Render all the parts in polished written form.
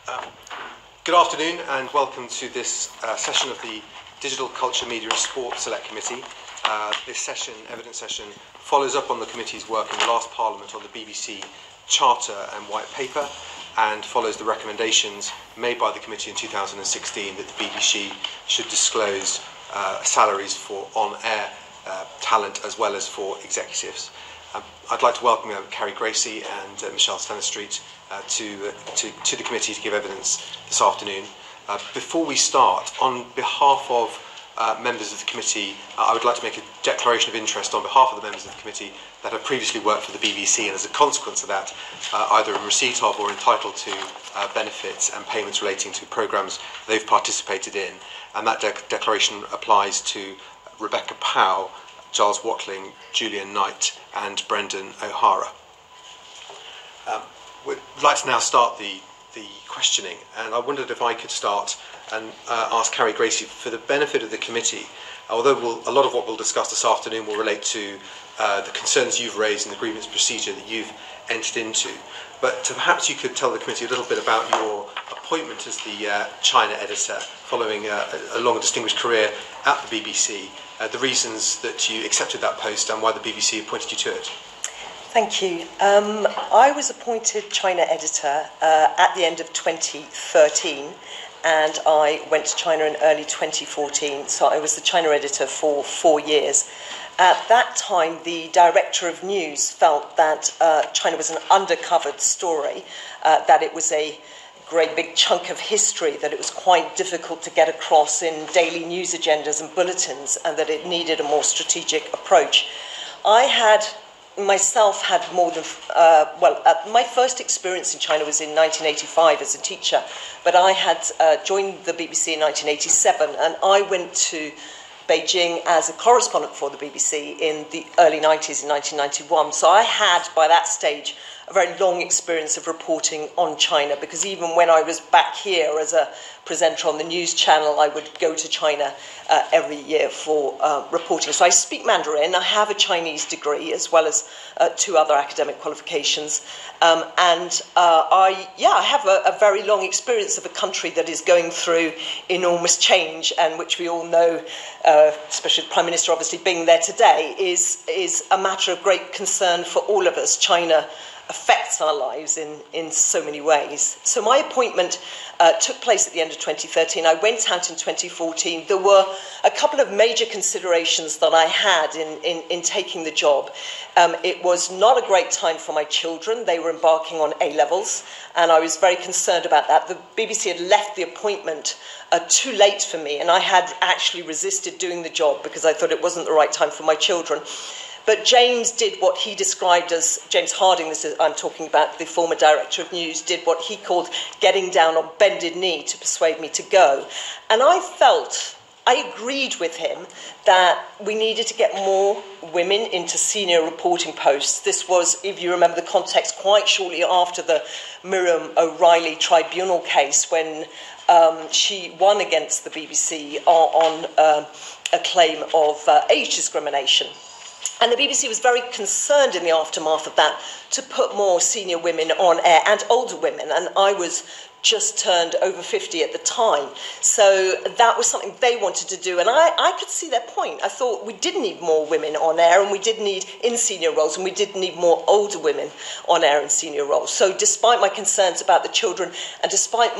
Um, Good afternoon and welcome to this session of the Digital Culture, Media and Sport Select Committee. This session, evidence session, follows up on the committee's work in the last Parliament on the BBC Charter and White Paper and follows the recommendations made by the committee in 2016 that the BBC should disclose salaries for on-air talent as well as for executives. I'd like to welcome Carrie Gracie and Michelle Stanistreet to the committee to give evidence this afternoon. Before we start, on behalf of members of the committee, I would like to make a declaration of interest on behalf of the members of the committee that have previously worked for the BBC and as a consequence of that, either in receipt of or entitled to benefits and payments relating to programmes they've participated in. And that declaration applies to Rebecca Powell, Giles Watling, Julian Knight and Brendan O'Hara. We'd like to now start the questioning, and I wondered if I could start and ask Carrie Gracie, for the benefit of the committee, although a lot of what we'll discuss this afternoon will relate to the concerns you've raised in the grievance procedure that you've entered into, but perhaps you could tell the committee a little bit about your appointment as the China editor following a long and distinguished career at the BBC, the reasons that you accepted that post and why the BBC appointed you to it. Thank you. I was appointed China editor at the end of 2013, and I went to China in early 2014, so I was the China editor for 4 years. At that time, the director of news felt that China was an undercovered story, that it was a great big chunk of history, that it was quite difficult to get across in daily news agendas and bulletins, and that it needed a more strategic approach. I had myself had more than, my first experience in China was in 1985 as a teacher, but I had joined the BBC in 1987, and I went to Beijing as a correspondent for the BBC in the early 90s, in 1991. So I had, by that stage, a very long experience of reporting on China, because even when I was back here as a presenter on the news channel, I would go to China every year for reporting. So I speak Mandarin. I have a Chinese degree as well as 2 other academic qualifications. I have a very long experience of a country that is going through enormous change, and which we all know, especially the Prime Minister obviously being there today, is a matter of great concern for all of us. China affects our lives in so many ways. So my appointment took place at the end of 2013. I went out in 2014. There were a couple of major considerations that I had in taking the job. It was not a great time for my children. They were embarking on A-levels, and I was very concerned about that. The BBC had left the appointment too late for me, and I had actually resisted doing the job because I thought it wasn't the right time for my children. But James did what he described as, James Harding, I'm talking about the former director of news, did what he called getting down on bended knee to persuade me to go. And I agreed with him that we needed to get more women into senior reporting posts. This was, if you remember the context, quite shortly after the Miriam O'Reilly tribunal case, when she won against the BBC on a claim of age discrimination. And the BBC was very concerned in the aftermath of that to put more senior women on air and older women. And I was just turned over 50 at the time. So that was something they wanted to do. And I could see their point. I thought we did need more women on air, and we did need in senior roles, and we did need more older women on air in senior roles. So despite my concerns about the children, and despite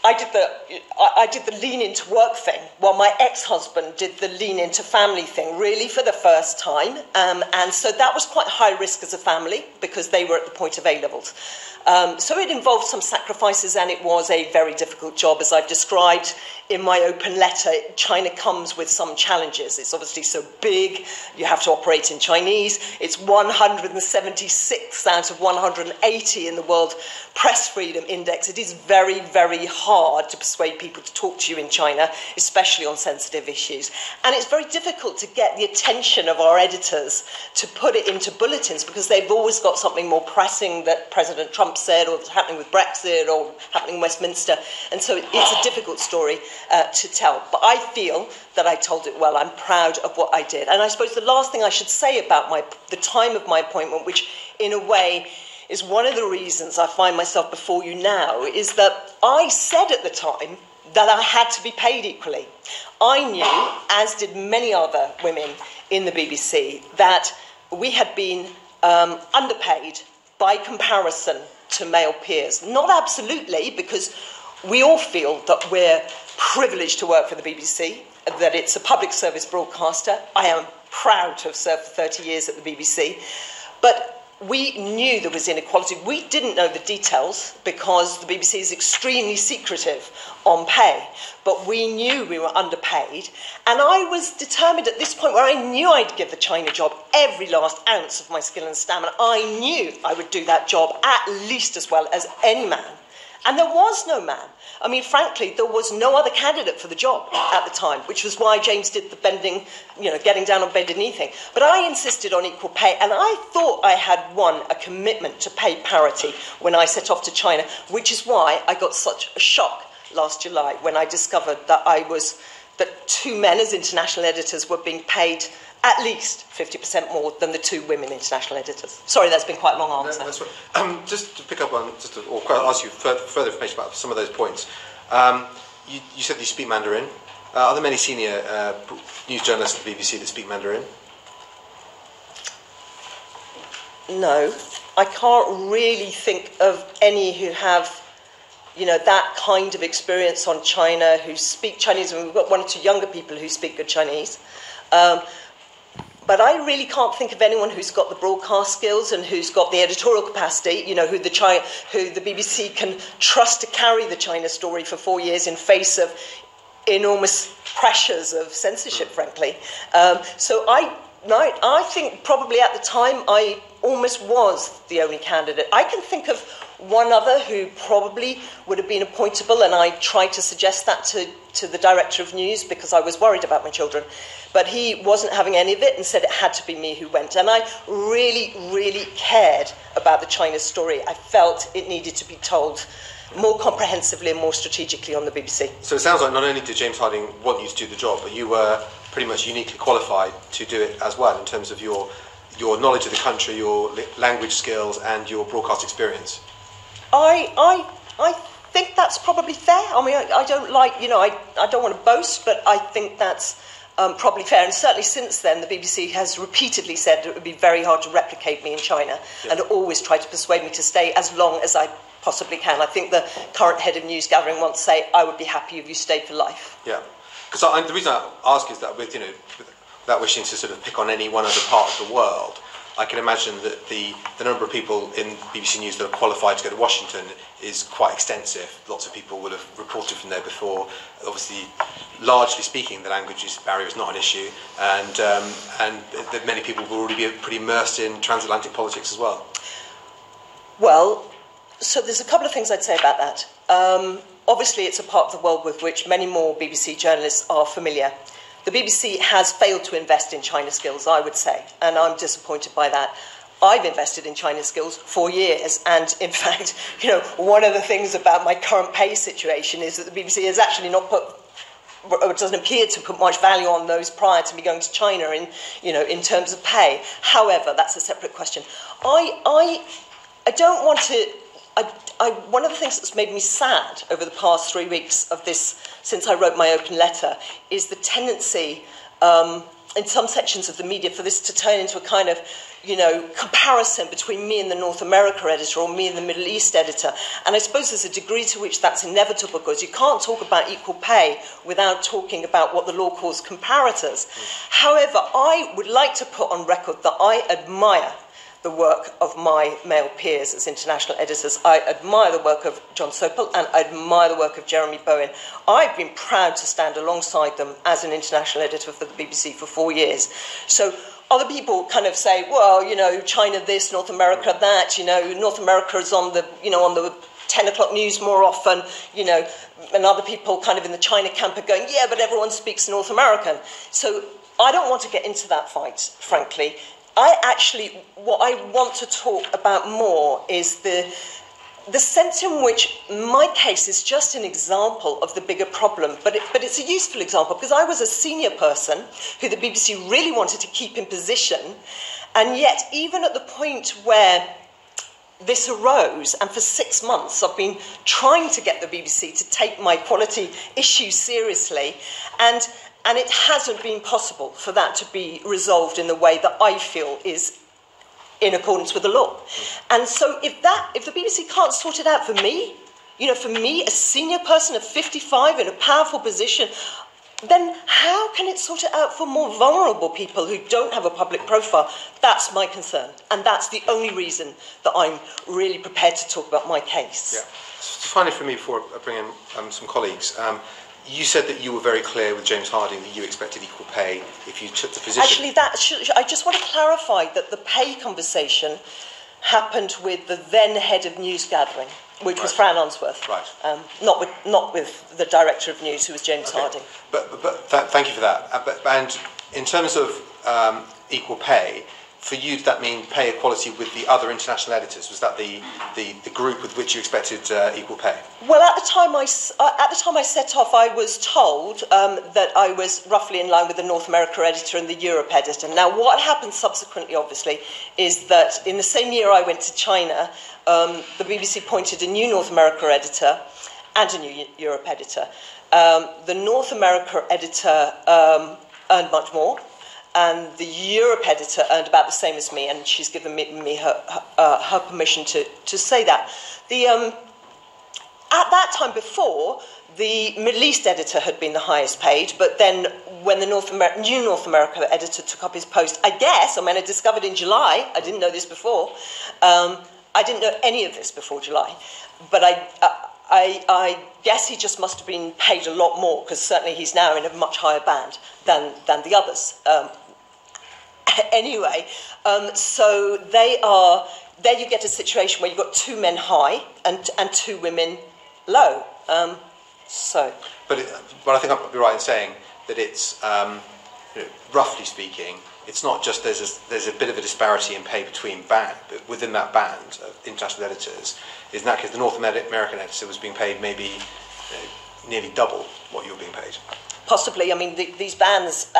I did the lean into work thing, while my ex-husband did the lean into family thing, really for the first time. And so that was quite high risk as a family, because they were at the point of A-levels. So it involved some sacrifices, and it was a very difficult job. As I've described in my open letter, China comes with some challenges. It's obviously so big, you have to operate in Chinese. It's 176 out of 180 in the World Press Freedom Index. It is very, very hard to persuade people to talk to you in China, especially on sensitive issues. And it's very difficult to get the attention of our editors to put it into bulletins, because they've always got something more pressing that President Trump said, or that's happening with Brexit, or happening in Westminster. And so it's a difficult story to tell. But I feel that I told it well. I'm proud of what I did. And I suppose the last thing I should say about the time of my appointment, which in a way is one of the reasons I find myself before you now, is that I said at the time that I had to be paid equally. I knew, as did many other women in the BBC, that we had been underpaid by comparison to male peers. Not absolutely, because we all feel that we're privileged to work for the BBC, that it's a public service broadcaster. I am proud to have served for 30 years at the BBC. But we knew there was inequality. We didn't know the details because the BBC is extremely secretive on pay. But we knew we were underpaid. And I was determined at this point where I knew I'd give the China job every last ounce of my skill and stamina. I knew I would do that job at least as well as any man. And there was no man. I mean, frankly, there was no other candidate for the job at the time, which was why James did the bending, getting down on bended knee thing. But I insisted on equal pay, and I thought I had won a commitment to pay parity when I set off to China, which is why I got such a shock last July when I discovered that that two men as international editors were being paid at least 50% more than the two women international editors. Sorry, that's been quite a long answer. No, that's right. Just to pick up on, or ask you further information about some of those points. You said you speak Mandarin. Are there many senior news journalists at the BBC that speak Mandarin? No, I can't really think of any who have, that kind of experience on China, who speak Chinese. And we've got one or two younger people who speak good Chinese. But I really can't think of anyone who's got the broadcast skills and who's got the editorial capacity, who the BBC can trust to carry the China story for 4 years in face of enormous pressures of censorship, frankly. So I think probably at the time I almost was the only candidate. I can think of one other who probably would have been appointable, and I tried to suggest that to the director of news because I was worried about my children. But he wasn't having any of it and said it had to be me who went. And I really, really cared about the China story. I felt it needed to be told more comprehensively and more strategically on the BBC. So it sounds like not only did James Harding want you to do the job, but you were pretty much uniquely qualified to do it as well in terms of your knowledge of the country, your language skills and your broadcast experience. I think that's probably fair. I mean, I don't like, I don't want to boast, but I think that's probably fair. And certainly since then, the BBC has repeatedly said that it would be very hard to replicate me in China, and always tried to persuade me to stay as long as I possibly can. I think the current head of news gathering once said, I would be happy if you stayed for life. Yeah, because the reason I ask is that without wishing to sort of pick on any one other part of the world, I can imagine that the number of people in BBC News that are qualified to go to Washington is quite extensive. Lots of people will have reported from there before. Obviously, largely speaking, the language barrier is not an issue, and that many people will already be pretty immersed in transatlantic politics as well. Well, so there's a couple of things I'd say about that. Obviously, it's a part of the world with which many more BBC journalists are familiar. The BBC has failed to invest in China skills, I would say, and I'm disappointed by that. I've invested in China skills for years, and in fact, one of the things about my current pay situation is that the BBC has actually not put, or it doesn't appear to put much value on those prior to me going to China in terms of pay. However, that's a separate question. I don't want to. One of the things that's made me sad over the past 3 weeks of this, since I wrote my open letter, is the tendency in some sections of the media for this to turn into a kind of, comparison between me and the North America editor or me and the Middle East editor. And I suppose there's a degree to which that's inevitable because you can't talk about equal pay without talking about what the law calls comparators. However, I would like to put on record that I admire the work of my male peers as international editors. I admire the work of John Sopel and I admire the work of Jeremy Bowen. I've been proud to stand alongside them as an international editor for the BBC for 4 years. So other people kind of say, well, China this, North America that, North America is on the, on the 10 o'clock news more often, and other people kind of in the China camp are going, yeah, but everyone speaks North American. So I don't want to get into that fight, frankly. What I want to talk about more is the sense in which my case is just an example of the bigger problem, but it's a useful example because I was a senior person who the BBC really wanted to keep in position, and yet even at the point where this arose, and for 6 months I've been trying to get the BBC to take my equality issue seriously, and it hasn't been possible for that to be resolved in the way that I feel is in accordance with the law. And so if the BBC can't sort it out for me, for me, a senior person of 55 in a powerful position, then how can it sort it out for more vulnerable people who don't have a public profile? That's my concern. And that's the only reason that I'm really prepared to talk about my case. Yeah. So finally, for me, before I bring in some colleagues, you said that you were very clear with James Harding that you expected equal pay if you took the position. Actually, I just want to clarify that the pay conversation happened with the then head of news gathering, which was Fran Onsworth, not with the director of news, who was James Harding. Thank you for that. And in terms of equal pay, for you, did that mean pay equality with the other international editors? Was that the group with which you expected equal pay? Well, at the time I set off, I was told that I was roughly in line with the North America editor and the Europe editor. Now, what happened subsequently, obviously, is that in the same year I went to China, the BBC appointed a new North America editor and a new Europe editor. The North America editor earned much more, and the Europe editor earned about the same as me, and she's given me her permission to say that. At that time before, the Middle East editor had been the highest paid, but then when the new North America editor took up his post, I discovered in July, I didn't know this before, I didn't know any of this before July, but I guess he just must have been paid a lot more, because certainly he's now in a much higher band than the others. Anyway, so there you get a situation where you've got 2 men high and 2 women low. But I think I'd be right in saying that it's, roughly speaking, it's not just there's a bit of a disparity in pay between but within that band of international editors. In that case, the North American editor was being paid maybe nearly double what you were being paid. Possibly. I mean, these bands,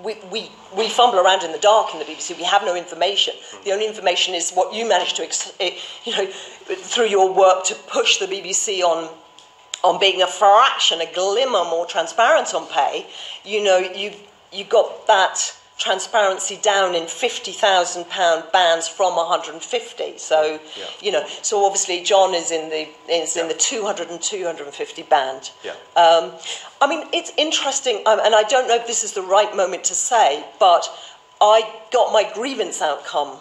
we fumble around in the dark in the BBC. We have no information. The only information is what you managed to, through your work, to push the BBC on being a fraction, a glimmer more transparent on pay. You got that transparency down in £50,000 bands from 150. So so obviously John is in the 200 and 250 band. Yeah. It's interesting, and I don't know if this is the right moment to say, but I got my grievance outcome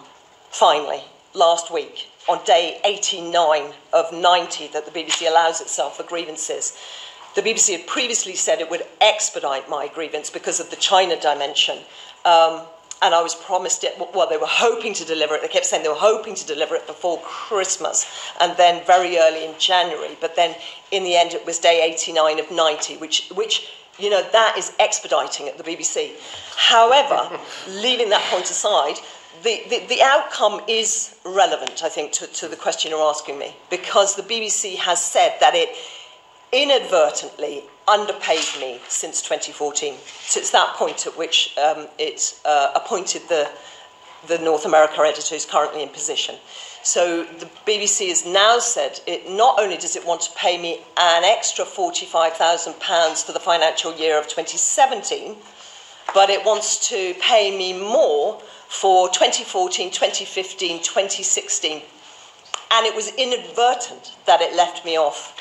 finally last week on day 89 of 90 that the BBC allows itself for grievances. The BBC had previously said it would expedite my grievance because of the China dimension. And I was promised it, well, they were hoping to deliver it. They kept saying they were hoping to deliver it before Christmas, and then very early in January. But then in the end, it was day 89 of 90, which that is expediting at the BBC. However, leaving that point aside, the outcome is relevant, I think, to the question you're asking me, because the BBC has said that it inadvertently underpaid me since 2014. So it's that point at which it appointed the North America editor who's currently in position. So the BBC has now said it not only does it want to pay me an extra £45,000 for the financial year of 2017, but it wants to pay me more for 2014, 2015, 2016. And it was inadvertent that it left me off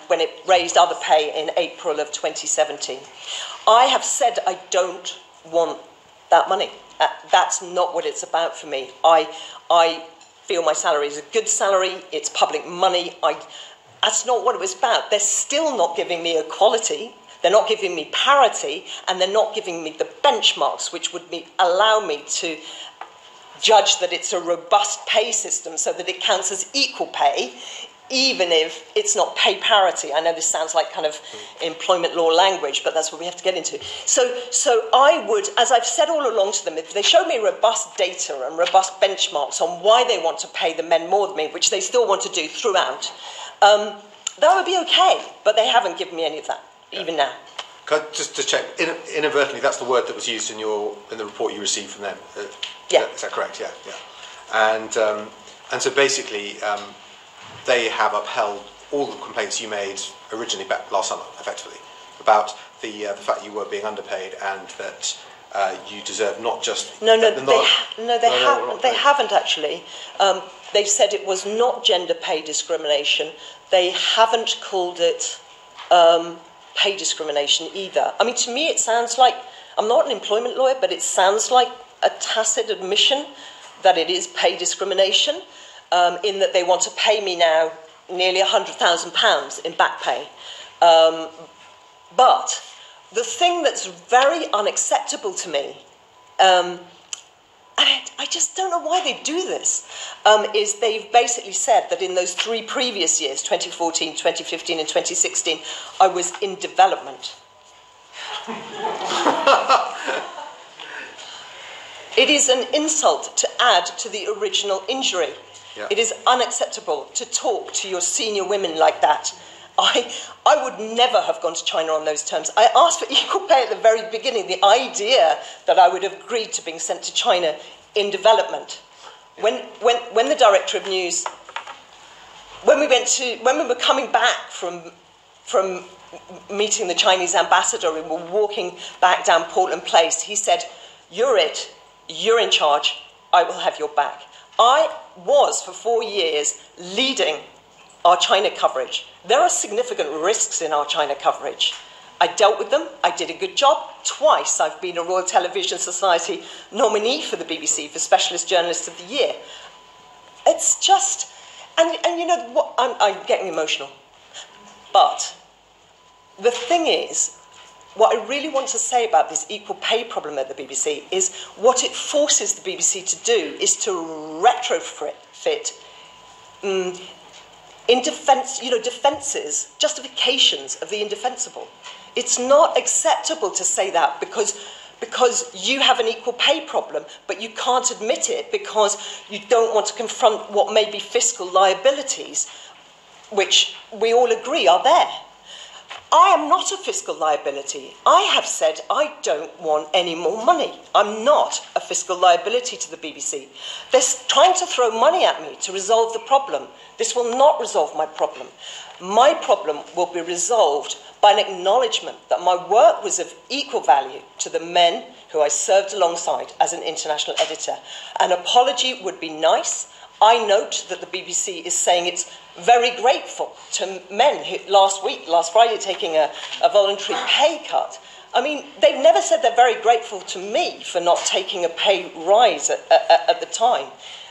when it raised other pay in April of 2017. I have said I don't want that money. That's not what it's about for me. I feel my salary is a good salary. It's public money. That's not what it was about. They're still not giving me equality. They're not giving me parity, and they're not giving me the benchmarks which would allow me to judge that it's a robust pay system so that it counts as equal pay, even if it's not pay parity. I know this sounds like kind of employment law language, but that's what we have to get into. So I would, as I've said all along to them, if they show me robust data and robust benchmarks on why they want to pay the men more than me, which they still want to do throughout, that would be okay. But they haven't given me any of that, even now. Just to check, inadvertently, that's the word that was used in the report you received from them. Yeah. Is that correct? Yeah. And And so basically, they have upheld all the complaints you made originally back last summer, effectively, about the fact you were being underpaid and that you deserve not just... They haven't actually. They've said it was not gender pay discrimination. They haven't called it pay discrimination either. I mean, to me, it sounds like... I'm not an employment lawyer, but it sounds like a tacit admission that it is pay discrimination, in that they want to pay me now nearly £100,000 in back pay. But the thing that's very unacceptable to me, and I just don't know why they do this, is they've basically said that in those 3 previous years, 2014, 2015 and 2016, I was in development. It is an insult to add to the original injury. Yeah. It is unacceptable to talk to your senior women like that. I would never have gone to China on those terms. I asked for equal pay at the very beginning. The idea that I would have agreed to being sent to China in development. When the Director of News, when we were coming back from meeting the Chinese ambassador and were walking back down Portland Place, he said, "You're it. You're in charge. I will have your back." I was, for 4 years, leading our China coverage. There are significant risks in our China coverage. I dealt with them. I did a good job. Twice I've been a Royal Television Society nominee for the BBC for Specialist Journalist of the Year. It's just... And you know what? I'm getting emotional. But the thing is, what I really want to say about this equal pay problem at the BBC is what it forces the BBC to do is to retrofit in defence, defences, justifications of the indefensible. It's not acceptable to say that because you have an equal pay problem, but you can't admit it because you don't want to confront what may be fiscal liabilities, which we all agree are there. I am not a fiscal liability. I have said I don't want any more money. I'm not a fiscal liability to the BBC. They're trying to throw money at me to resolve the problem. This will not resolve my problem. My problem will be resolved by an acknowledgement that my work was of equal value to the men who I served alongside as an international editor. An apology would be nice. I note that the BBC is saying it's very grateful to men who last Friday, taking a voluntary pay cut. I mean, they've never said they're very grateful to me for not taking a pay rise at the time.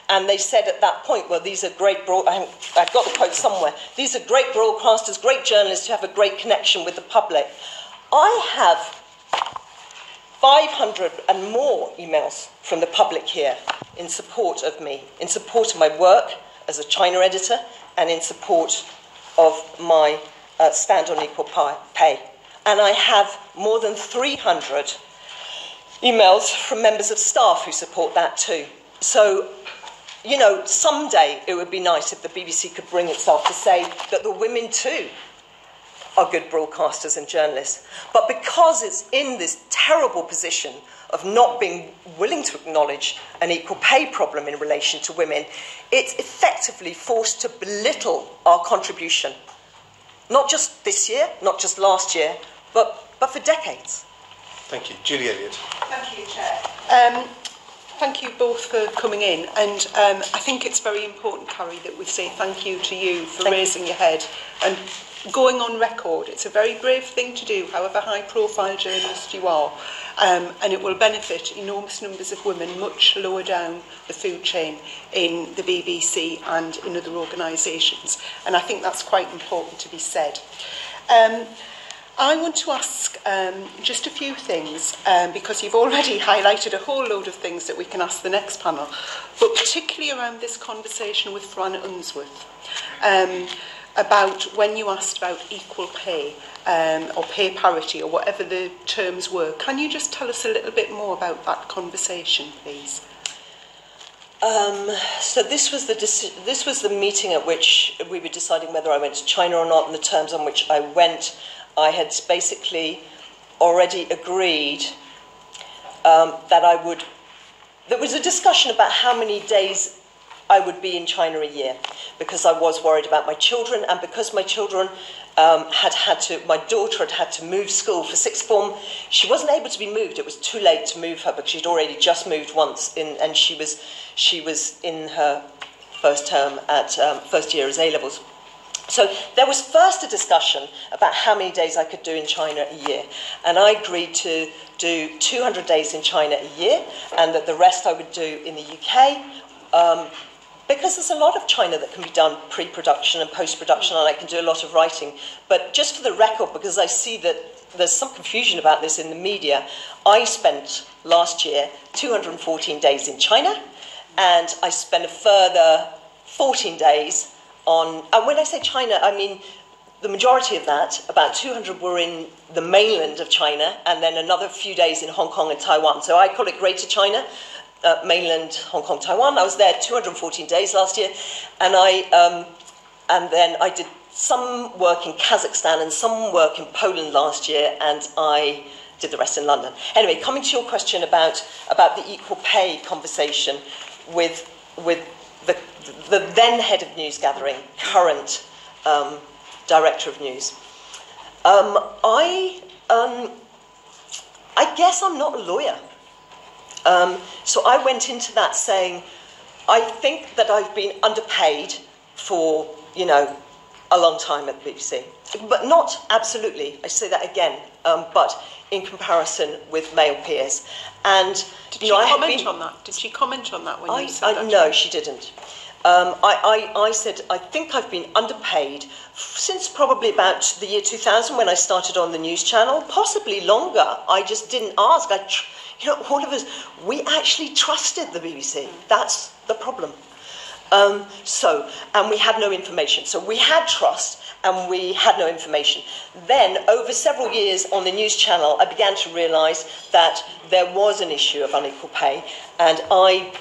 And they said at that point, well, these are great I've got the quote somewhere. These are great broadcasters, great journalists who have a great connection with the public. I have 500 and more emails from the public here in support of me, in support of my work as a China editor, and in support of my stand on equal pay. And I have more than 300 emails from members of staff who support that too. So, someday it would be nice if the BBC could bring itself to say that the women too are good broadcasters and journalists. But because it's in this terrible position of not being willing to acknowledge an equal pay problem in relation to women, it's effectively forced to belittle our contribution. Not just this year, not just last year, but for decades. Thank you. Julie Elliott. Thank you, Chair. Thank you both for coming in, and I think it's very important, Carrie, that we say thank you to you for raising your head and going on record. It's a very brave thing to do, however high-profile journalist you are, and it will benefit enormous numbers of women much lower down the food chain in the BBC and in other organisations, and I think that's quite important to be said. I want to ask just a few things, because you've already highlighted a whole load of things that we can ask the next panel, but particularly around this conversation with Fran Unsworth, about when you asked about equal pay or pay parity or whatever the terms were. Can you just tell us a little bit more about that conversation, please? So this was the meeting at which we were deciding whether I went to China or not, and the terms on which I went. I had basically already agreed that I would... There was a discussion about how many days I would be in China a year, because I was worried about my children, and because my children my daughter had to move school for sixth form. She wasn't able to be moved. It was too late to move her because she'd already just moved once, and she was in her first term at first year as A-levels. So there was first a discussion about how many days I could do in China a year, and I agreed to do 200 days in China a year, and that the rest I would do in the UK, because there's a lot of China that can be done pre-production and post-production, and I can do a lot of writing. But just for the record, because I see that there's some confusion about this in the media, I spent last year 214 days in China, and I spent a further 14 days on, and when I say China, I mean the majority of that, about 200 were in the mainland of China, and then another few days in Hong Kong and Taiwan. So I call it Greater China, mainland, Hong Kong, Taiwan. I was there 214 days last year, and then I did some work in Kazakhstan and some work in Poland last year, and I did the rest in London. Anyway, coming to your question about the equal pay conversation with the then head of news gathering, current director of news. I guess I'm not a lawyer. So I went into that saying, I think that I've been underpaid for, a long time at the BBC. But not absolutely, I say that again, but in comparison with male peers. And Did she comment on that? Did she comment on that when you said that? No, she didn't. I said, I think I've been underpaid since probably about the year 2000 when I started on the news channel, possibly longer. I just didn't ask. All of us, we actually trusted the BBC. That's the problem. And we had no information. So we had trust and we had no information. Then, over several years on the news channel, I began to realise that there was an issue of unequal pay, and I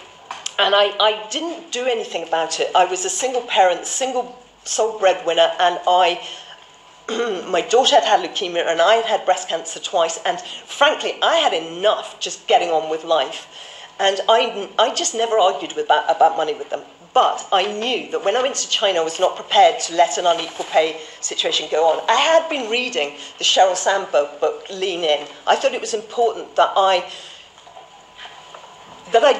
didn't do anything about it. I was a single parent, single sole breadwinner, and my daughter had had leukemia and I had had breast cancer twice, and frankly, I had enough just getting on with life. And I just never argued about money with them. But I knew that when I went to China, I was not prepared to let an unequal pay situation go on. I had been reading the Sheryl Sandberg book, Lean In. I thought it was important that I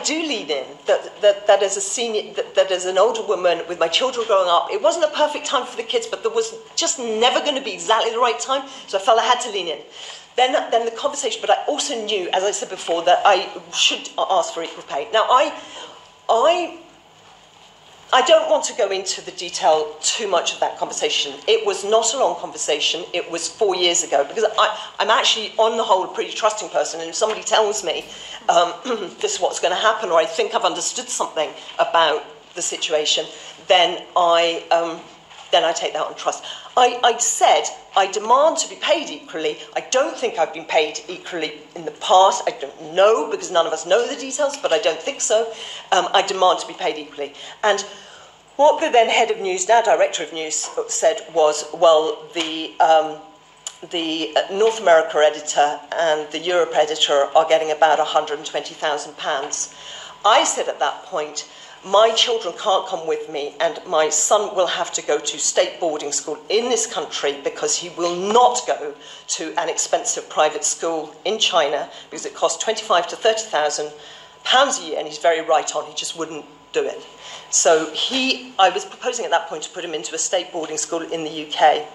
do lean in, that as a senior, that as an older woman with my children growing up, it wasn't a perfect time for the kids, but there was just never going to be exactly the right time, so I felt I had to lean in. Then the conversation, but I also knew, as I said before, that I should ask for equal pay. Now, I don't want to go into the detail too much of that conversation. It was not a long conversation. It was 4 years ago, because I'm actually, on the whole, a pretty trusting person, and if somebody tells me this is what's going to happen, or I think I've understood something about the situation, then I take that on trust. I said I demand to be paid equally. I don't think I've been paid equally in the past. I don't know, because none of us know the details, but I don't think so. I demand to be paid equally. And what the then head of news, now director of news, said was, well, the North America editor and the Europe editor are getting about £120,000. I said at that point, my children can't come with me, and my son will have to go to state boarding school in this country because he will not go to an expensive private school in China because it costs £25,000 to £30,000 a year, and he's very right on, he just wouldn't do it. So I was proposing at that point to put him into a state boarding school in the UK.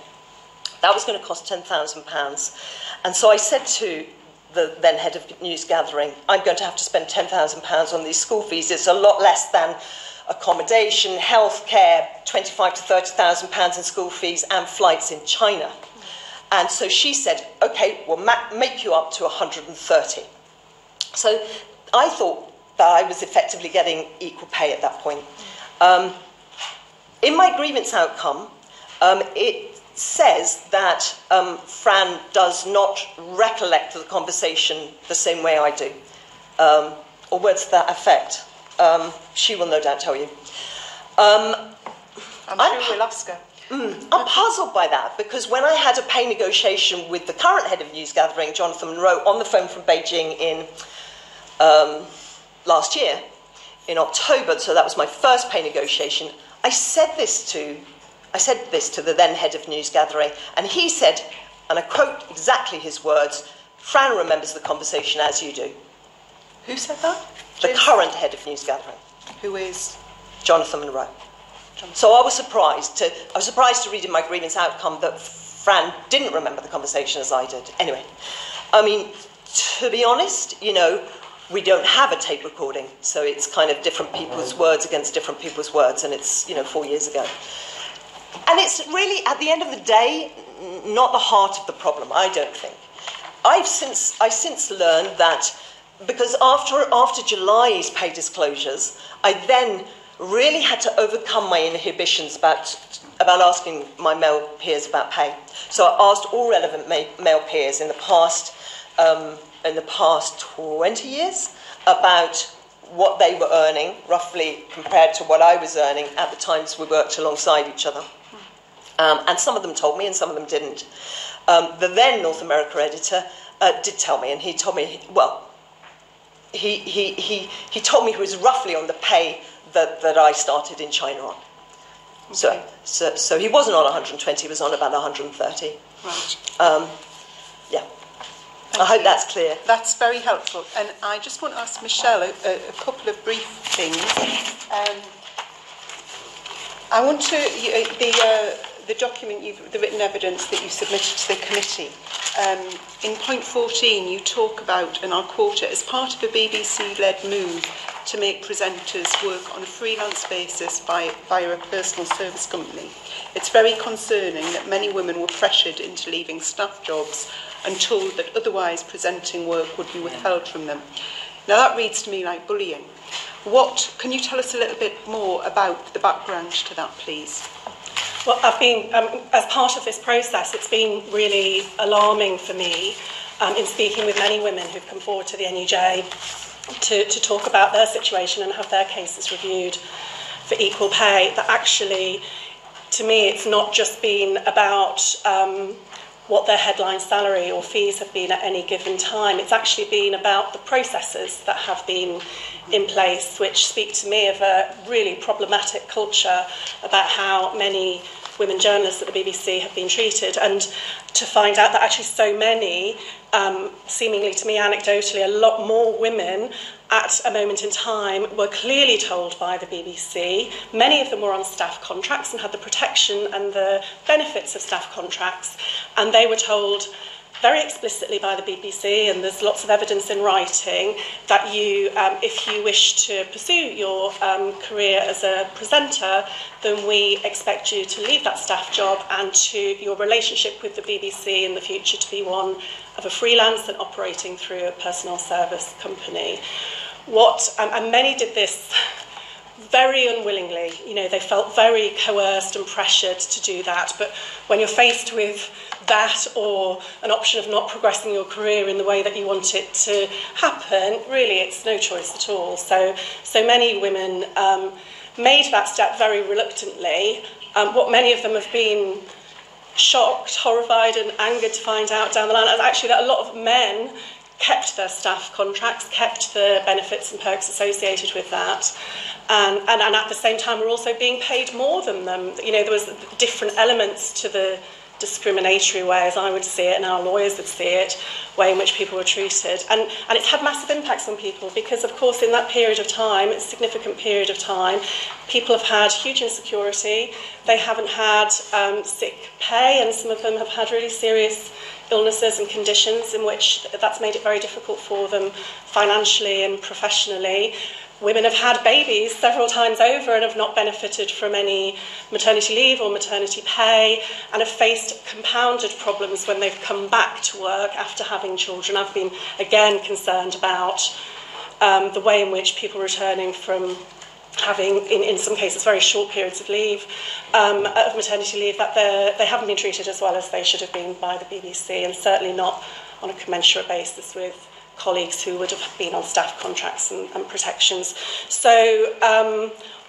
That was going to cost £10,000. And so I said to the then head of news gathering, I'm going to have to spend £10,000 on these school fees. It's a lot less than accommodation, healthcare, £25,000 to £30,000 in school fees, and flights in China. And so she said, okay, we'll make you up to 130. So I thought that I was effectively getting equal pay at that point. In my grievance outcome, it says that Fran does not recollect the conversation the same way I do, or words to that effect. She will no doubt tell you. I'm sure we'll ask her. I'm puzzled by that, because when I had a pay negotiation with the current head of news gathering, Jonathan Monroe, on the phone from Beijing in last year, in October, so that was my first pay negotiation, I said this to the then head of news gathering, and he said, and I quote exactly his words, "Fran remembers the conversation as you do." Who said that? The current head of news gathering. Who is? Jonathan Monroe. So I was surprised to read in my grievance outcome that Fran didn't remember the conversation as I did. Anyway, I mean, to be honest, we don't have a tape recording, so it's kind of different people's words against different people's words, and it's 4 years ago. And it's really, at the end of the day, not the heart of the problem, I don't think. I've since learned that, because after July's pay disclosures, I then really had to overcome my inhibitions about asking my male peers about pay. So I asked all relevant male peers in the past 20 years about what they were earning, roughly compared to what I was earning at the times we worked alongside each other. And some of them told me and some of them didn't. The then North America editor did tell me, and he told me, well, he told me he was roughly on the pay that I started in China on. Okay. So he wasn't on 120, he was on about 130. Right. Yeah. I hope that's clear. That's very helpful. And I just want to ask Michelle a couple of brief things. I want to the document, the written evidence that you submitted to the committee. In point 14, you talk about, and I'll quote it, as part of a BBC-led move to make presenters work on a freelance basis via a personal service company. It's very concerning that many women were pressured into leaving staff jobs and told that otherwise presenting work would be withheld from them. Now that reads to me like bullying. Can you tell us a little bit more about the background to that, please? Well, I've been, as part of this process, it's been really alarming for me in speaking with many women who've come forward to the NUJ to talk about their situation and have their cases reviewed for equal pay, that actually, to me, it's not just been about what their headline salary or fees have been at any given time. It's actually been about the processes that have been in place, which speak to me of a really problematic culture about how many women journalists at the BBC have been treated, and to find out that actually so many, seemingly to me anecdotally, a lot more women at a moment in time were clearly told by the BBC. Many of them were on staff contracts and had the protection and the benefits of staff contracts, and they were told very explicitly by the BBC, and there's lots of evidence in writing, that you, if you wish to pursue your career as a presenter, then we expect you to leave that staff job and to your relationship with the BBC in the future to be one of a freelance and operating through a personal service company. And many did this very unwillingly. They felt very coerced and pressured to do that. But when you're faced with that or an option of not progressing your career in the way that you want it to happen, really it's no choice at all. So many women made that step very reluctantly. What many of them have been shocked, horrified and angered to find out down the line is actually that a lot of men kept their staff contracts, kept the benefits and perks associated with that, and at the same time were also being paid more than them. There was different elements to the discriminatory way, as I would see it, and our lawyers would see it, way in which people were treated. And it's had massive impacts on people because, of course, in that period of time, a significant period of time, people have had huge insecurity. They haven't had sick pay, and some of them have had really serious illnesses and conditions in which that's made it very difficult for them financially and professionally. Women have had babies several times over and have not benefited from any maternity leave or maternity pay, and have faced compounded problems when they've come back to work after having children. I've been, again, concerned about the way in which people returning from having, in some cases, very short periods of leave, of maternity leave, that they haven't been treated as well as they should have been by the BBC, and certainly not on a commensurate basis with colleagues who would have been on staff contracts and protections. So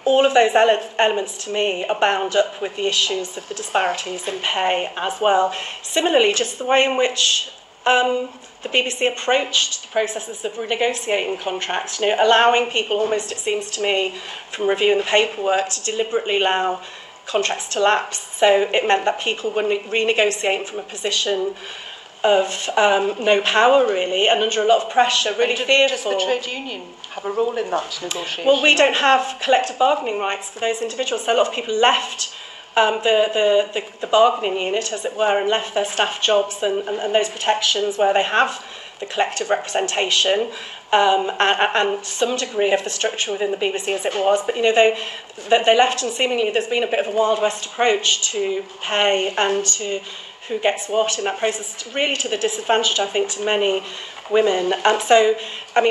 all of those elements to me are bound up with the issues of the disparities in pay as well. Similarly, just the way in which the BBC approached the processes of renegotiating contracts, allowing people almost, it seems to me, from reviewing the paperwork, to deliberately allow contracts to lapse. So it meant that people were renegotiating from a position of no power, really, and under a lot of pressure, really fearful. Does the trade union have a role in that negotiation? Well, we don't have collective bargaining rights for those individuals, so a lot of people left the bargaining unit, as it were, and left their staff jobs and those protections where they have the collective representation and some degree of the structure within the BBC as it was. But, they left, and seemingly there's been a bit of a Wild West approach to pay and to who gets what in that process, really to the disadvantage, I think, to many women. And so,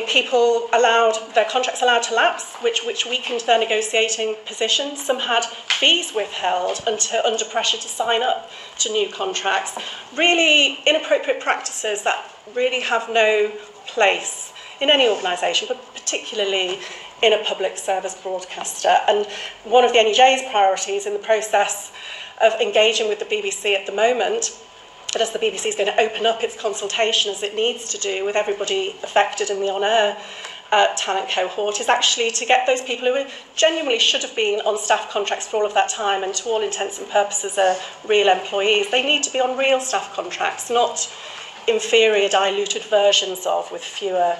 people their contracts allowed to lapse, which weakened their negotiating positions. Some had fees withheld under pressure to sign up to new contracts. Really inappropriate practices that really have no place in any organisation, but particularly in a public service broadcaster. And one of the NUJ's priorities in the process of engaging with the BBC at the moment, but as the BBC is going to open up its consultation, as it needs to do with everybody affected in the on-air talent cohort, is actually to get those people who genuinely should have been on staff contracts for all of that time and to all intents and purposes are real employees. They need to be on real staff contracts, not inferior, diluted versions of, with fewer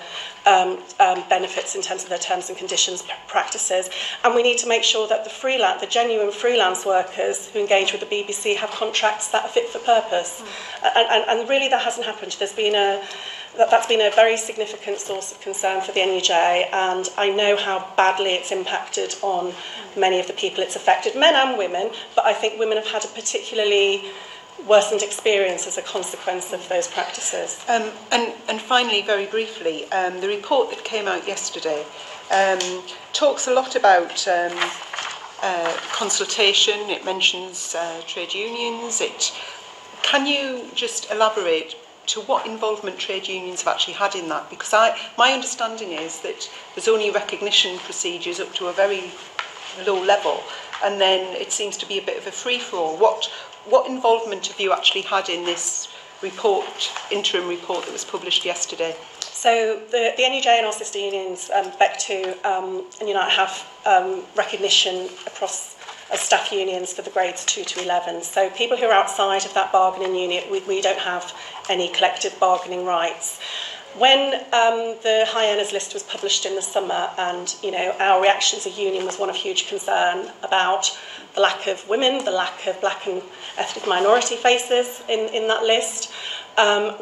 benefits in terms of their terms and conditions practices. And we need to make sure that the genuine freelance workers who engage with the BBC have contracts that are fit for purpose. And really that hasn't happened. That's been a very significant source of concern for the NUJ, and I know how badly it's impacted on many of the people it's affected, men and women, but I think women have had a particularly worsened experience as a consequence of those practices. And finally, very briefly, the report that came out yesterday talks a lot about consultation. It mentions trade unions. Can you just elaborate to what involvement trade unions have actually had in that? Because my understanding is that there's only recognition procedures up to a very low level, and then it seems to be a bit of a free-for-all. What involvement have you actually had in this interim report that was published yesterday? So the NUJ and our sister unions, BEC2 and Unite, have recognition across as staff unions for the grades 2 to 11. So people who are outside of that bargaining unit, we don't have any collective bargaining rights. When the high earners list was published in the summer, and our reaction as a union was one of huge concern about the lack of women, the lack of black and ethnic minority faces in that list,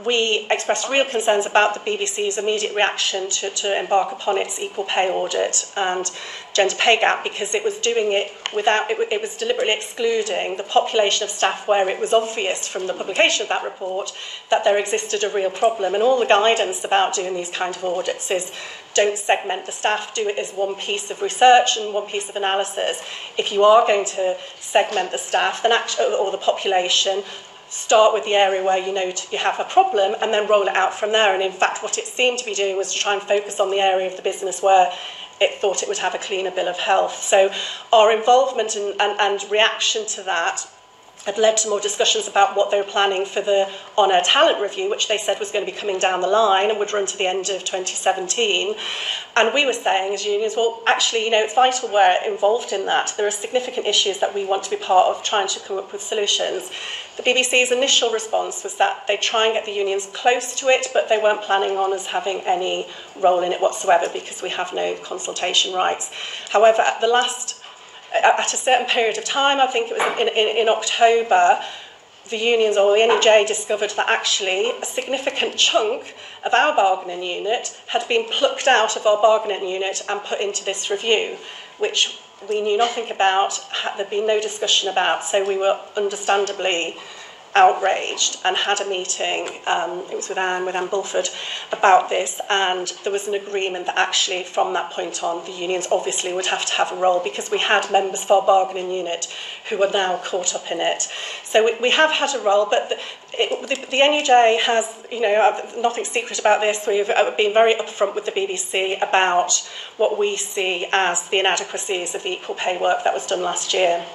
we expressed real concerns about the BBC's immediate reaction to embark upon its equal pay audit and gender pay gap, because it was doing it without, it was deliberately excluding the population of staff where it was obvious from the publication of that report that there existed a real problem. And all the guidance about doing these kind of audits is don't segment the staff, do it as one piece of research and one piece of analysis. If you are going to segment the staff then or the population, start with the area where you have a problem and then roll it out from there. And in fact, what it seemed to be doing was to try and focus on the area of the business where it thought it would have a cleaner bill of health. So our involvement and reaction to that had led to more discussions about what they were planning for the on-air talent review, which they said was going to be coming down the line and would run to the end of 2017. And we were saying as unions, well, actually, it's vital we're involved in that. There are significant issues that we want to be part of trying to come up with solutions. The BBC's initial response was that they'd try and get the unions close to it, but they weren't planning on us having any role in it whatsoever because we have no consultation rights. However, at a certain period of time, I think it was in October, the unions or the NUJ discovered that actually a significant chunk of our bargaining unit had been plucked out of our bargaining unit and put into this review, which we knew nothing about, there'd been no discussion about, so we were understandably outraged and had a meeting, it was with Anne Bulford, about this, and there was an agreement that actually from that point on the unions obviously would have to have a role because we had members of our bargaining unit who were now caught up in it. So we have had a role, but the NUJ has, nothing secret about this. We've been very upfront with the BBC about what we see as the inadequacies of the equal pay work that was done last year.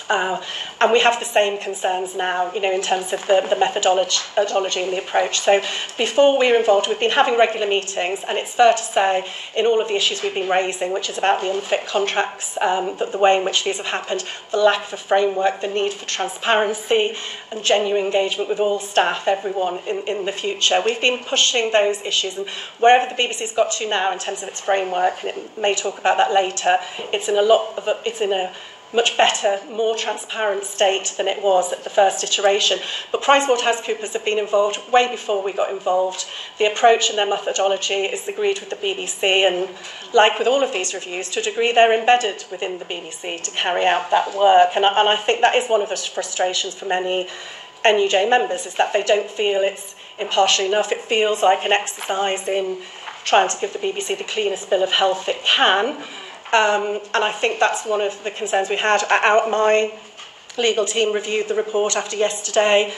And we have the same concerns now, in terms of the methodology and the approach. So before we were involved, we've been having regular meetings, and it's fair to say, in all of the issues we've been raising, which is about the unfit contracts, the way in which these have happened, the lack of a framework, the need for transparency and genuine engagement with all staff, everyone in the future. We've been pushing those issues, and wherever the BBC's got to now in terms of its framework, and it may talk about that later, it's in a much better, more transparent state than it was at the first iteration. But PricewaterhouseCoopers have been involved way before we got involved. The approach and their methodology is agreed with the BBC, and like with all of these reviews, to a degree they're embedded within the BBC to carry out that work. And I think that is one of the frustrations for many NUJ members, is that they don't feel it's impartial enough. It feels like an exercise in trying to give the BBC the cleanest bill of health it can. And I think that's one of the concerns we had. My legal team reviewed the report after yesterday,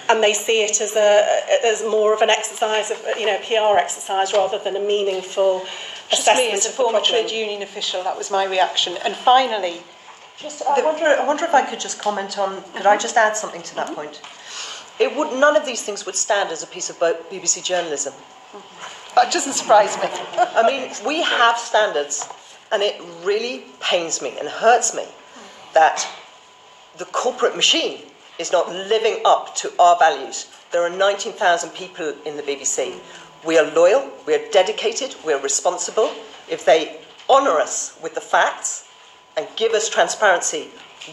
and they see it as more of an exercise, of PR exercise, rather than a meaningful assessment. As a former trade union official, that was my reaction. And finally, I wonder if I could just comment on. Could I just add something to that point? None of these things would stand as a piece of BBC journalism. That doesn't surprise me. I mean, we have standards. And it really pains me and hurts me that the corporate machine is not living up to our values. There are 19,000 people in the BBC. We are loyal, we are dedicated, we are responsible. If they honour us with the facts and give us transparency,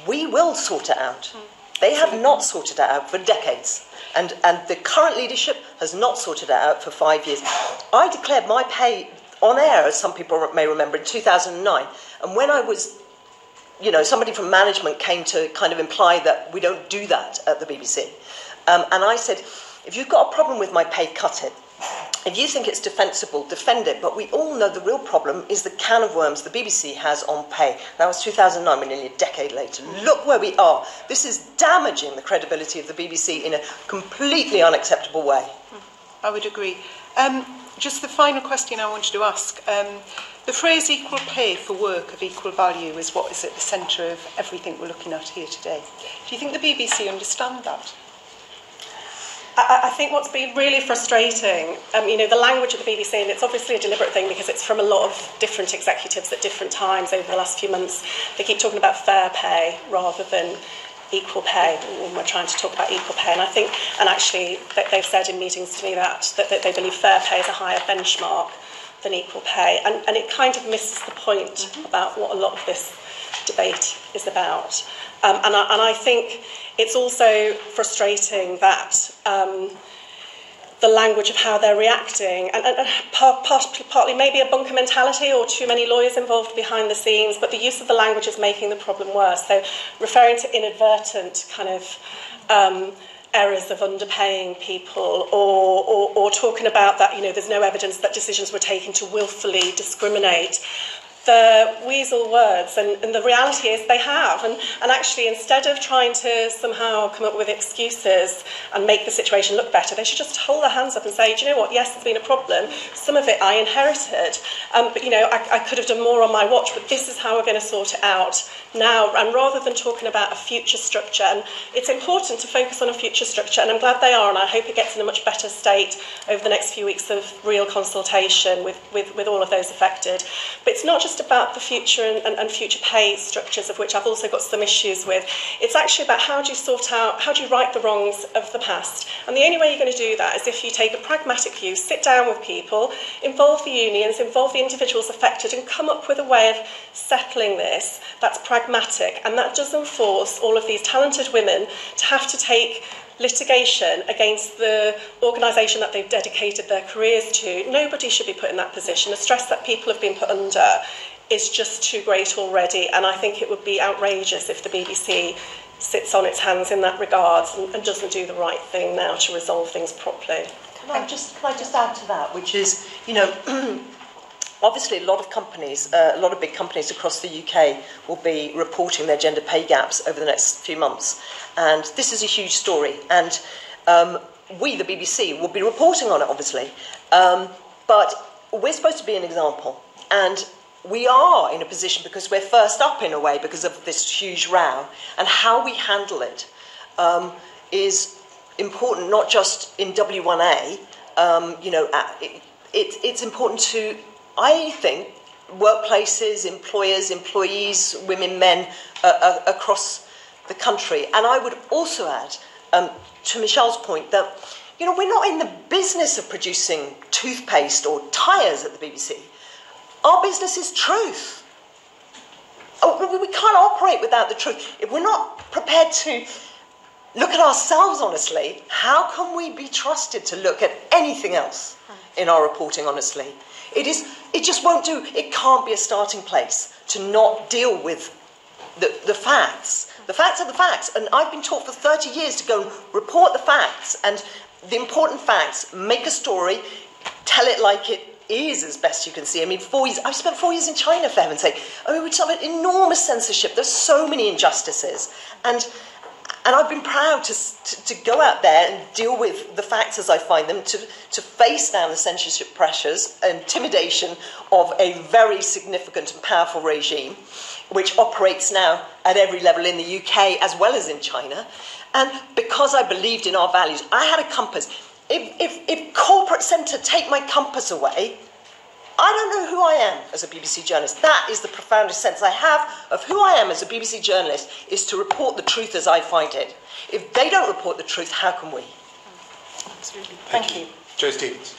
we will sort it out. They have not sorted it out for decades. And the current leadership has not sorted it out for 5 years. I declared my pay on air, as some people may remember, in 2009. And when I was, somebody from management came to kind of imply that we don't do that at the BBC. And I said, if you've got a problem with my pay, cut it. If you think it's defensible, defend it. But we all know the real problem is the can of worms the BBC has on pay. That was 2009, we're nearly a decade later. Look where we are. This is damaging the credibility of the BBC in a completely unacceptable way. I would agree. Just the final question I wanted to ask. The phrase equal pay for work of equal value is what is at the centre of everything we're looking at here today. Do you think the BBC understand that? I think what's been really frustrating, the language of the BBC, and it's obviously a deliberate thing because it's from a lot of different executives at different times over the last few months. They keep talking about fair pay rather than equal pay when we're trying to talk about equal pay. And I think, and actually they've said in meetings to me that they believe fair pay is a higher benchmark than equal pay. And it kind of misses the point about what a lot of this debate is about. And I think it's also frustrating that the language of how they're reacting, and partly maybe a bunker mentality or too many lawyers involved behind the scenes, but the use of the language is making the problem worse. So referring to inadvertent kind of errors of underpaying people, or talking about that, there's no evidence that decisions were taken to willfully discriminate. The weasel words, and the reality is they have. And actually, instead of trying to somehow come up with excuses and make the situation look better, they should just hold their hands up and say, do you know what, yes, there's been a problem. Some of it I inherited. But, I could have done more on my watch, but this is how we're going to sort it out now. And rather than talking about a future structure, and it's important to focus on a future structure, and I'm glad they are, and I hope it gets in a much better state over the next few weeks of real consultation with all of those affected. But it's not just about the future and future pay structures, of which I've also got some issues with. It's actually about how do you right the wrongs of the past. And the only way you're going to do that is if you take a pragmatic view, sit down with people, involve the unions, involve the individuals affected, and come up with a way of settling this that's pragmatic, and that doesn't force all of these talented women to have to take litigation against the organisation that they've dedicated their careers to. Nobody should be put in that position. The stress that people have been put under is just too great already, and I think it would be outrageous if the BBC sits on its hands in that regard and doesn't do the right thing now to resolve things properly. Can I just add to that, which is, obviously a lot of companies, a lot of big companies across the UK will be reporting their gender pay gaps over the next few months. And this is a huge story. And we, the BBC, will be reporting on it, obviously. But we're supposed to be an example. And we are in a position, because we're first up in a way because of this huge row, and how we handle it is important, not just in W1A. It's important to, I think, workplaces, employers, employees, women, men across the country. And I would also add, to Michelle's point, that we're not in the business of producing toothpaste or tyres at the BBC. Our business is truth. We can't operate without the truth. If we're not prepared to look at ourselves honestly, how can we be trusted to look at anything else in our reporting honestly? It just won't do. It can't be a starting place to not deal with the facts. The facts are the facts. And I've been taught for 30 years to go and report the facts, and the important facts, make a story, tell it like it is as best you can see. I mean, 4 years, I've spent 4 years in China, for heaven's sake. I mean, we talk about enormous censorship. There's so many injustices. And I've been proud to go out there and deal with the facts as I find them, to face down the censorship pressures and intimidation of a very significant and powerful regime, which operates now at every level in the UK as well as in China. And because I believed in our values, I had a compass. If corporate centre take my compass away, I don't know who I am as a BBC journalist. That is the profoundest sense I have of who I am as a BBC journalist, is to report the truth as I find it. If they don't report the truth, how can we? Absolutely. Thank you. Jo Stevens.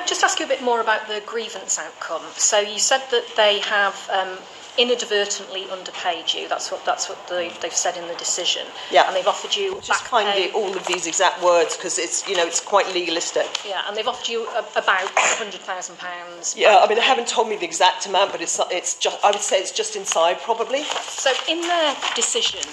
Just ask you a bit more about the grievance outcome. So you said that they have inadvertently underpaid you. That's what they've said in the decision. Yeah. And they've offered you just back find pay. all of these exact words, because it's quite legalistic. Yeah, and they've offered you about £100,000. Yeah, I mean, they haven't told me the exact amount, but it's just, I would say it's just inside probably. So in their decision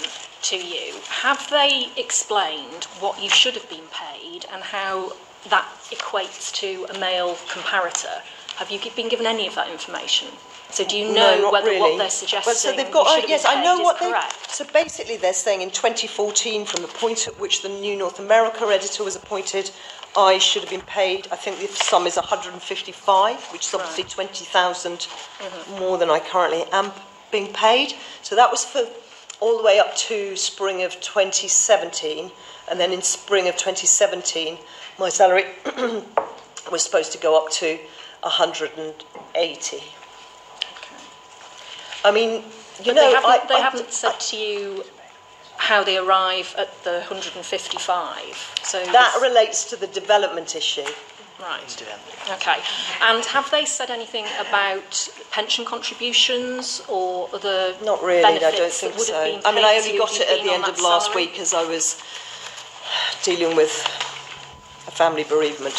to you, have they explained what you should have been paid and how that equates to a male comparator? Have you been given any of that information? So do you know whether really. what they're suggesting? Well, so they've got, yes, I know what correct. So basically, they're saying in 2014, from the point at which the new North America editor was appointed, I should have been paid. I think the sum is 155, which is obviously 20,000 more than I currently am being paid. So that was for all the way up to spring of 2017, and then in spring of 2017, my salary was supposed to go up to 180. I mean, they haven't said to you how they arrive at the 155. So that relates to the development issue. Right. Okay. And have they said anything about pension contributions or the Not really. benefits I don't think that would so. have been I mean, I paid only to got you it at the on end that of last salary? week as I was dealing with a family bereavement.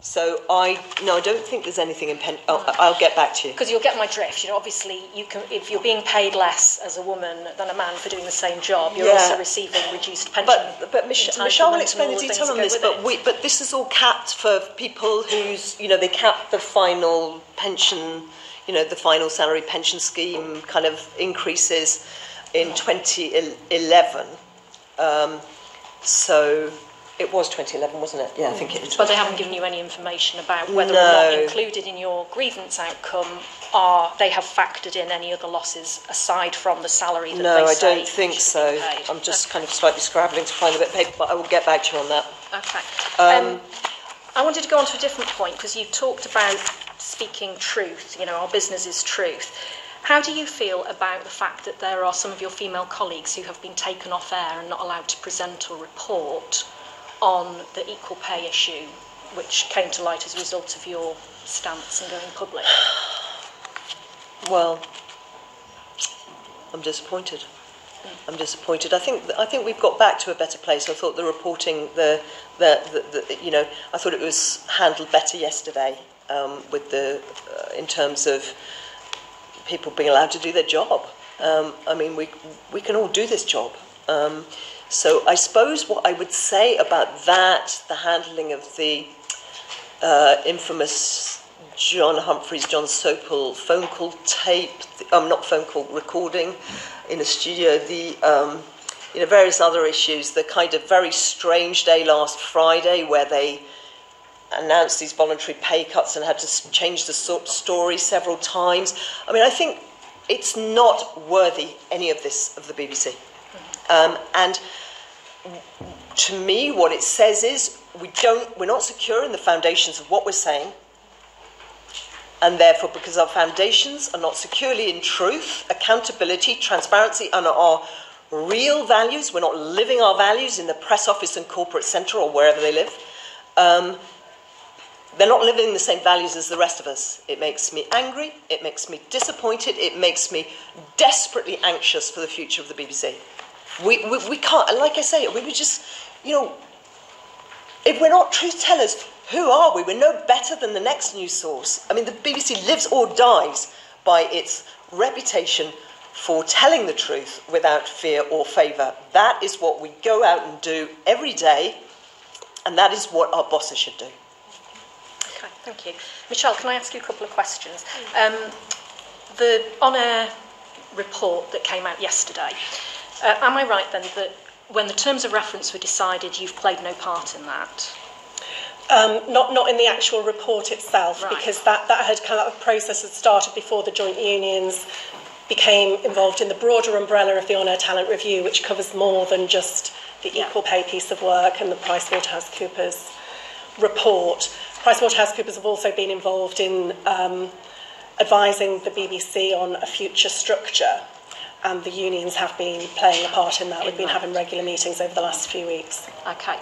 So I don't think there's anything in pension. I'll get back to you. Because you'll get my drift. Obviously, you can, if you're being paid less as a woman than a man for doing the same job, you're also receiving reduced pension. But Michelle will explain the detail on this. But this is all capped for people whose, they cap the final pension, the final salary pension scheme kind of increases in 2011. So. It was 2011, wasn't it? Yeah, I think it was. But they haven't given you any information about whether or not included in your grievance outcome they have factored in any other losses aside from the salary that they say. No, I don't think so. I'm just kind of slightly scrabbling to find a bit of paper, but I will get back to you on that. Okay. I wanted to go on to a different point, because you've talked about speaking truth. Our business is truth. How do you feel about the fact that there are some of your female colleagues who have been taken off air and not allowed to present or report on the equal pay issue, which came to light as a result of your stance and going public? Well, I'm disappointed. I'm disappointed. I think we've got back to a better place. I thought the reporting, I thought it was handled better yesterday with in terms of people being allowed to do their job. I mean, we can all do this job. So I suppose what I would say about that, the handling of the infamous John Sopel phone call tape, not phone call, recording in a studio, the various other issues, the kind of very strange day last Friday where they announced these voluntary pay cuts and had to change the story several times. I mean, I think it's not worthy, any of this, of the BBC. And to me, what it says is we're not secure in the foundations of what we're saying. And therefore, because our foundations are not securely in truth, accountability, transparency, and our real values, we're not living our values in the press office and corporate centre or wherever they live, they're not living the same values as the rest of us. It makes me angry, it makes me disappointed, it makes me desperately anxious for the future of the BBC. We can't, and like I say, we would just, you know, if we're not truth tellers, who are we? We're no better than the next news source. I mean, the BBC lives or dies by its reputation for telling the truth without fear or favour. That is what we go out and do every day, and that is what our bosses should do. Okay, thank you. Michelle, can I ask you a couple of questions? The on-air report that came out yesterday, am I right then that when the terms of reference were decided, you've played no part in that? Not in the actual report itself, right. Because that had kind of a process that started before the joint unions became involved in the broader umbrella of the On-Air Talent Review, which covers more than just the equal pay piece of work and the PricewaterhouseCoopers report. PricewaterhouseCoopers have also been involved in advising the BBC on a future structure, and the unions have been playing a part in that. We've been having regular meetings over the last few weeks. Okay,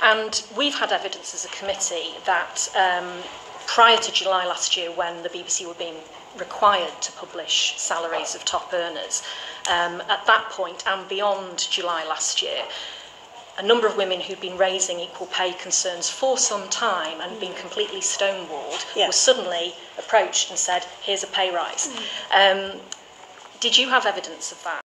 and we've had evidence as a committee that prior to July last year, when the BBC were being required to publish salaries of top earners, at that point and beyond July last year, a number of women who'd been raising equal pay concerns for some time and been completely stonewalled were suddenly approached and said, here's a pay rise. Did you have evidence of that?